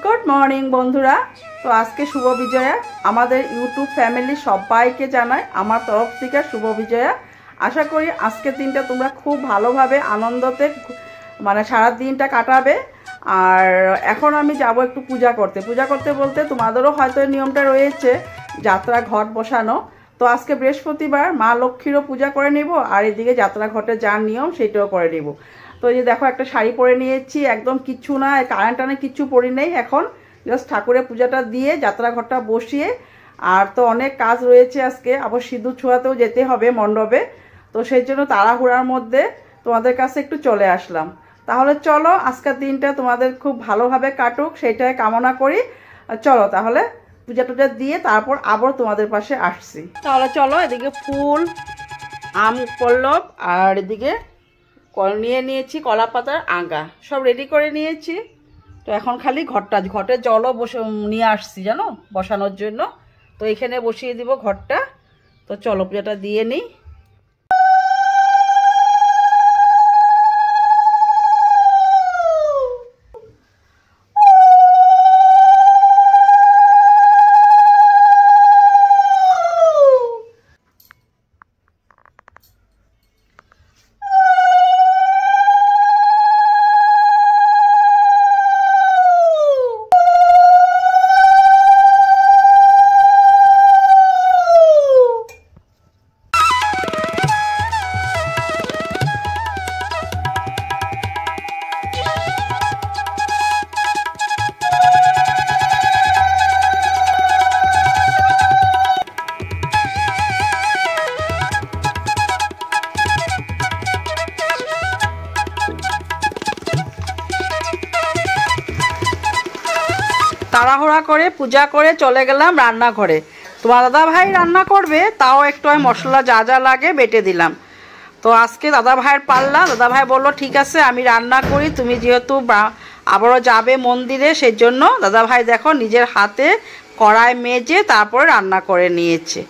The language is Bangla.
গুড মর্নিং বন্ধুরা। তো আজকে শুভ বিজয়া, আমাদের ইউটিউব ফ্যামিলি সবাইকে জানাই আমার তরফ থেকে শুভ বিজয়া। আশা করি আজকের দিনটা তোমরা খুব ভালোভাবে আনন্দতে মানে সারা দিনটা কাটাবে। আর এখন আমি যাব একটু পূজা করতে বলতে তোমাদেরও হয়তো নিয়মটা রয়েছে যাত্রা ঘট বসানো। তো আজকে বৃহস্পতিবার, মা লক্ষ্মীরও পূজা করে নেব আর এদিকে যাত্রা ঘটে যার নিয়ম সেটাও করে নেব। তো এই যে দেখো একটা শাড়ি পরে নিয়েছি, একদম কিচ্ছু না, কারেন্ট টানে কিচ্ছু পরি নেই, এখন জাস্ট ঠাকুরের পূজাটা দিয়ে যাত্রা ঘরটা বসিয়ে। আর তো অনেক কাজ রয়েছে আজকে, আবার সিঁদুর ছোঁয়াতেও যেতে হবে মণ্ডপে। তো সেই জন্য তাড়াহুড়ার মধ্যে তোমাদের কাছে একটু চলে আসলাম। তাহলে চলো আজকের দিনটা তোমাদের খুব ভালোভাবে কাটুক সেটাই কামনা করি। চলো তাহলে পূজা টুজা দিয়ে তারপর আবার তোমাদের পাশে আসছি। তাহলে চলো, এদিকে ফুল, আম পল্লব আর এদিকে নিয়ে নিয়েছি কলা পাতার আগা, সব রেডি করে নিয়েছি। তো এখন খালি ঘটের জলও নিয়ে আসছি জানো বসানোর জন্য। তো এখানে বসিয়ে দিব ঘরটা। তো চলো পূজাটা দিয়ে নিই। তাড়াহুড়া করে পূজা করে চলে গেলাম রান্নাঘরে। তোমার দাদা ভাই রান্না করবে, তাও একটু আমি মশলা যা যা লাগে বেটে দিলাম। তো আজকে দাদা ভাইয়ের পাল্লা, দাদা ভাই বললো ঠিক আছে আমি রান্না করি, তুমি যেহেতু আবারও যাবে মন্দিরে সেই জন্য দাদা ভাই দেখো নিজের হাতে কড়াই মেজে তারপরে রান্না করে নিয়েছে।